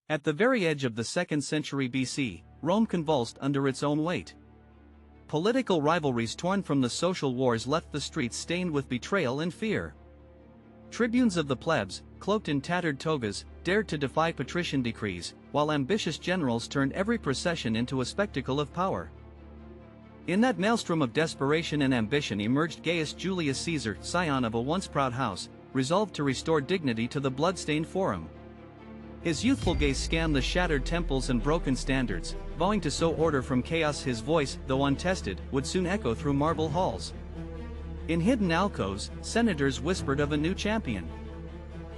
At the very edge of the 2nd century BC, Rome convulsed under its own weight. Political rivalries torn from the social wars left the streets stained with betrayal and fear. Tribunes of the plebs, cloaked in tattered togas, dared to defy patrician decrees, while ambitious generals turned every procession into a spectacle of power. In that maelstrom of desperation and ambition emerged Gaius Julius Caesar, scion of a once proud house, resolved to restore dignity to the blood-stained Forum. His youthful gaze scanned the shattered temples and broken standards, vowing to sow order from chaos. His voice, though untested, would soon echo through marble halls. In hidden alcoves, senators whispered of a new champion.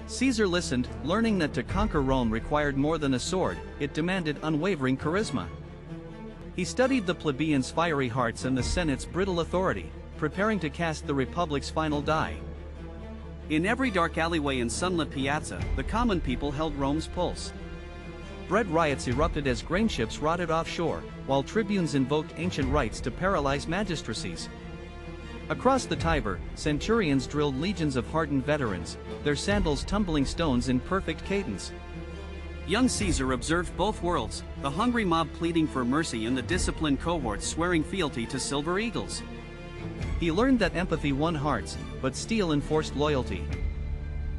Caesar listened, learning that to conquer Rome required more than a sword, it demanded unwavering charisma. He studied the plebeians' fiery hearts and the Senate's brittle authority, preparing to cast the Republic's final die. In every dark alleyway and sunlit piazza, the common people held Rome's pulse. Bread riots erupted as grain ships rotted offshore, while tribunes invoked ancient rights to paralyze magistracies. Across the Tiber, centurions drilled legions of hardened veterans, their sandals tumbling stones in perfect cadence. Young Caesar observed both worlds, the hungry mob pleading for mercy and the disciplined cohorts swearing fealty to silver eagles. He learned that empathy won hearts, but steel enforced loyalty.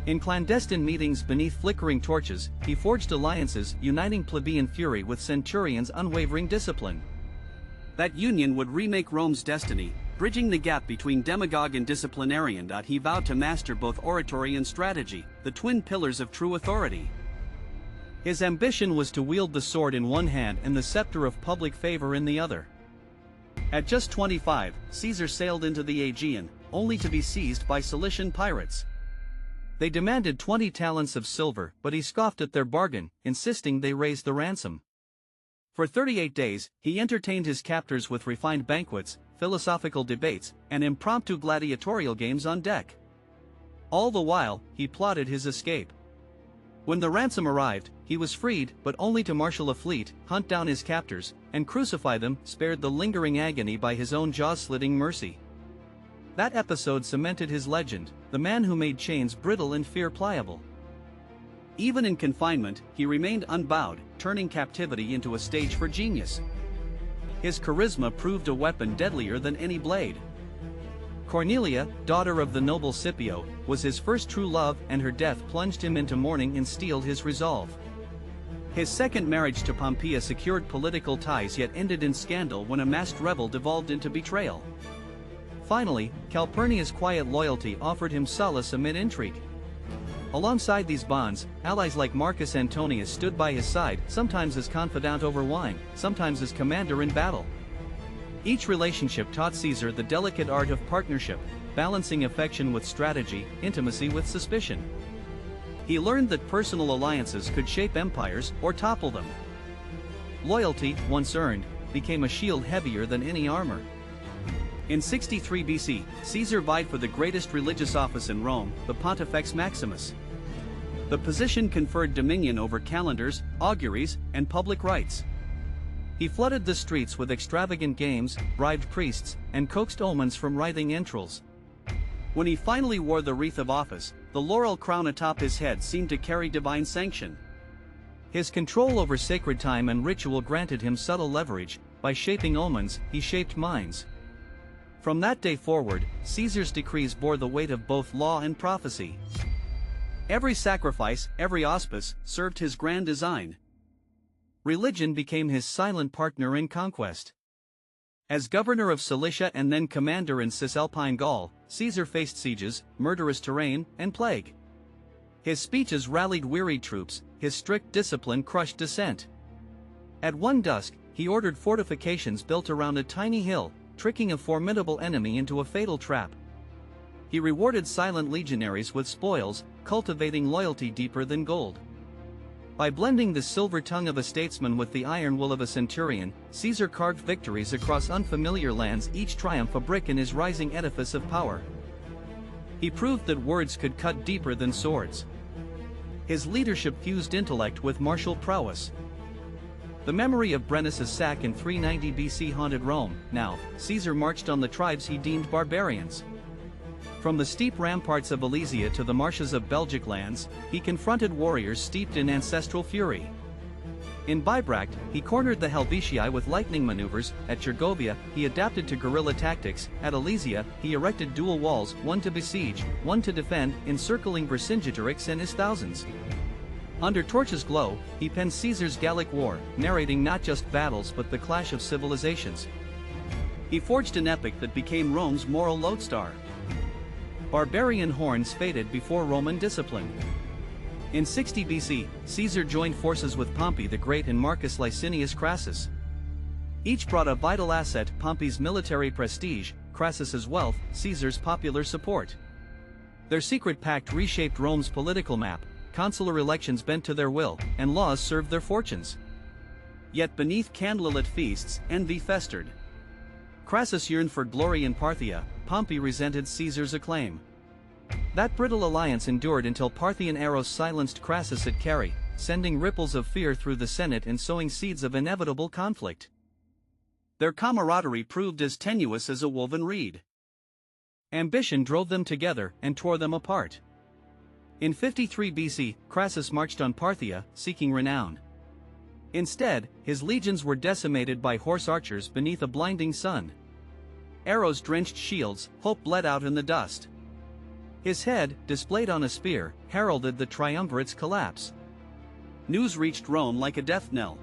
In clandestine meetings beneath flickering torches, he forged alliances, uniting plebeian fury with centurions' unwavering discipline. That union would remake Rome's destiny, bridging the gap between demagogue and disciplinarian. He vowed to master both oratory and strategy, the twin pillars of true authority. His ambition was to wield the sword in one hand and the scepter of public favor in the other. At just 25, Caesar sailed into the Aegean, only to be seized by Cilician pirates. They demanded 20 talents of silver, but he scoffed at their bargain, insisting they raise the ransom. For 38 days, he entertained his captors with refined banquets, philosophical debates, and impromptu gladiatorial games on deck. All the while, he plotted his escape. When the ransom arrived, he was freed, but only to marshal a fleet, hunt down his captors, and crucify them, spared the lingering agony by his own jaw-slitting mercy. That episode cemented his legend, the man who made chains brittle and fear pliable. Even in confinement, he remained unbowed, turning captivity into a stage for genius. His charisma proved a weapon deadlier than any blade. Cornelia, daughter of the noble Scipio, was his first true love, and her death plunged him into mourning and steeled his resolve. His second marriage to Pompeia secured political ties yet ended in scandal when a masked revel devolved into betrayal. Finally, Calpurnia's quiet loyalty offered him solace amid intrigue. Alongside these bonds, allies like Marcus Antonius stood by his side, sometimes as confidant over wine, sometimes as commander in battle. Each relationship taught Caesar the delicate art of partnership, balancing affection with strategy, intimacy with suspicion. He learned that personal alliances could shape empires or topple them. Loyalty, once earned, became a shield heavier than any armor. In 63 BC, Caesar vied for the greatest religious office in Rome, the Pontifex Maximus. The position conferred dominion over calendars, auguries, and public rites. He flooded the streets with extravagant games, bribed priests, and coaxed omens from writhing entrails. When he finally wore the wreath of office, the laurel crown atop his head seemed to carry divine sanction. His control over sacred time and ritual granted him subtle leverage. By shaping omens, he shaped minds. From that day forward, Caesar's decrees bore the weight of both law and prophecy. Every sacrifice, every auspice, served his grand design. Religion became his silent partner in conquest. As governor of Cilicia and then commander in Cisalpine Gaul, Caesar faced sieges, murderous terrain, and plague. His speeches rallied wearied troops, his strict discipline crushed dissent. At one dusk, he ordered fortifications built around a tiny hill, tricking a formidable enemy into a fatal trap. He rewarded silent legionaries with spoils, cultivating loyalty deeper than gold. By blending the silver tongue of a statesman with the iron will of a centurion, Caesar carved victories across unfamiliar lands, each triumph a brick in his rising edifice of power. He proved that words could cut deeper than swords. His leadership fused intellect with martial prowess. The memory of Brennus' sack in 390 BC haunted Rome. Now, Caesar marched on the tribes he deemed barbarians. From the steep ramparts of Alesia to the marshes of Belgic lands, he confronted warriors steeped in ancestral fury. In Bibracte, he cornered the Helvetii with lightning maneuvers. At Gergovia, he adapted to guerrilla tactics. At Alesia, he erected dual walls, one to besiege, one to defend, encircling Vercingetorix and his thousands. Under Torch's glow, he penned Caesar's Gallic War, narrating not just battles but the clash of civilizations. He forged an epic that became Rome's moral lodestar. Barbarian horns faded before Roman discipline. In 60 BC, Caesar joined forces with Pompey the Great and Marcus Licinius Crassus. Each brought a vital asset: Pompey's military prestige, Crassus's wealth, Caesar's popular support. Their secret pact reshaped Rome's political map. Consular elections bent to their will, and laws served their fortunes. Yet beneath candlelit feasts, envy festered. Crassus yearned for glory in Parthia, Pompey resented Caesar's acclaim. That brittle alliance endured until Parthian Eros silenced Crassus at Carrhae, sending ripples of fear through the Senate and sowing seeds of inevitable conflict. Their camaraderie proved as tenuous as a woven reed. Ambition drove them together and tore them apart. In 53 BC, Crassus marched on Parthia, seeking renown. Instead, his legions were decimated by horse archers beneath a blinding sun. Arrows drenched shields, hope bled out in the dust. His head, displayed on a spear, heralded the triumvirate's collapse. News reached Rome like a death knell.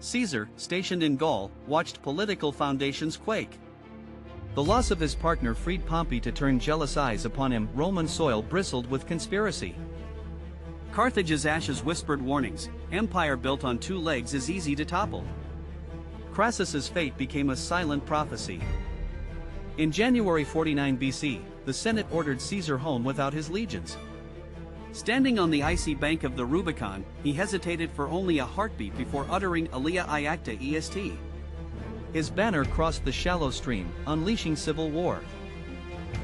Caesar, stationed in Gaul, watched political foundations quake. The loss of his partner freed Pompey to turn jealous eyes upon him. Roman soil bristled with conspiracy. Carthage's ashes whispered warnings: empire built on two legs is easy to topple. Crassus's fate became a silent prophecy. In January 49 BC, the Senate ordered Caesar home without his legions. Standing on the icy bank of the Rubicon, he hesitated for only a heartbeat before uttering Alia Iacta Est. His banner crossed the shallow stream, unleashing civil war.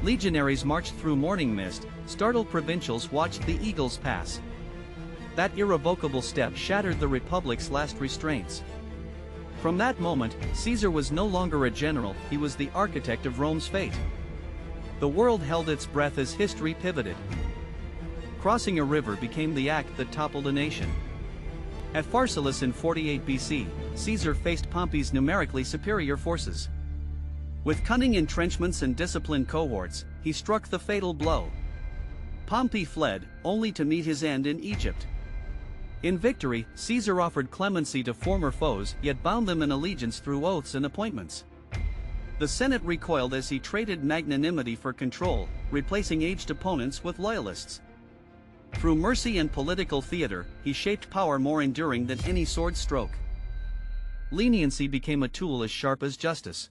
Legionaries marched through morning mist, startled provincials watched the eagles pass. That irrevocable step shattered the Republic's last restraints. From that moment, Caesar was no longer a general, he was the architect of Rome's fate. The world held its breath as history pivoted. Crossing a river became the act that toppled a nation. At Pharsalus in 48 BC, Caesar faced Pompey's numerically superior forces. With cunning entrenchments and disciplined cohorts, he struck the fatal blow. Pompey fled, only to meet his end in Egypt. In victory, Caesar offered clemency to former foes, yet bound them in allegiance through oaths and appointments. The Senate recoiled as he traded magnanimity for control, replacing aged opponents with loyalists. Through mercy and political theater, he shaped power more enduring than any sword stroke. Leniency became a tool as sharp as justice.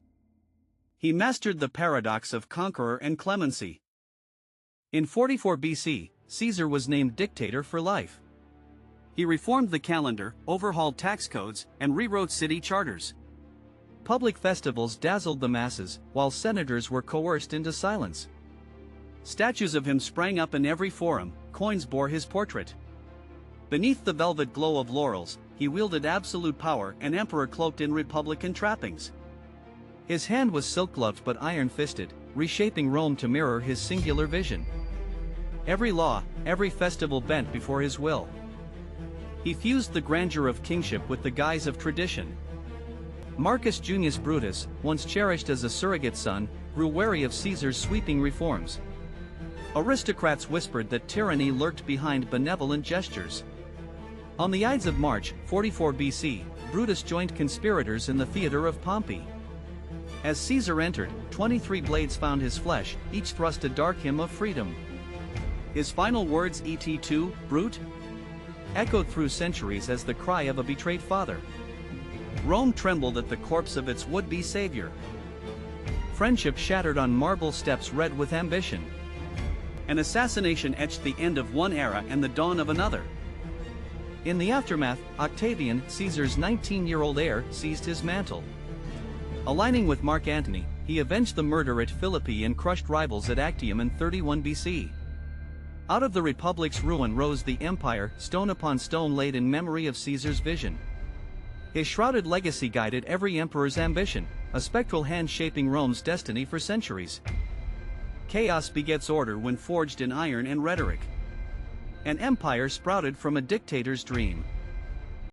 He mastered the paradox of conqueror and clemency. In 44 BC, Caesar was named dictator for life. He reformed the calendar, overhauled tax codes, and rewrote city charters. Public festivals dazzled the masses, while senators were coerced into silence. Statues of him sprang up in every forum, coins bore his portrait. Beneath the velvet glow of laurels, he wielded absolute power, an emperor cloaked in republican trappings. His hand was silk-gloved but iron-fisted, reshaping Rome to mirror his singular vision. Every law, every festival bent before his will. He fused the grandeur of kingship with the guise of tradition. Marcus Junius Brutus, once cherished as a surrogate son, grew wary of Caesar's sweeping reforms. Aristocrats whispered that tyranny lurked behind benevolent gestures. On the Ides of March, 44 BC, Brutus joined conspirators in the theater of Pompey. As Caesar entered, 23 blades found his flesh, each thrust a dark hymn of freedom. His final words, "Et tu, Brute?" echoed through centuries as the cry of a betrayed father. Rome trembled at the corpse of its would-be savior. Friendship shattered on marble steps red with ambition. An assassination etched the end of one era and the dawn of another. In the aftermath, Octavian, Caesar's 19-year-old heir, seized his mantle. Aligning with Mark Antony, he avenged the murder at Philippi and crushed rivals at Actium in 31 BC. Out of the Republic's ruin rose the empire, stone upon stone laid in memory of Caesar's vision. His shrouded legacy guided every emperor's ambition, a spectral hand shaping Rome's destiny for centuries. Chaos begets order when forged in iron and rhetoric. An empire sprouted from a dictator's dream.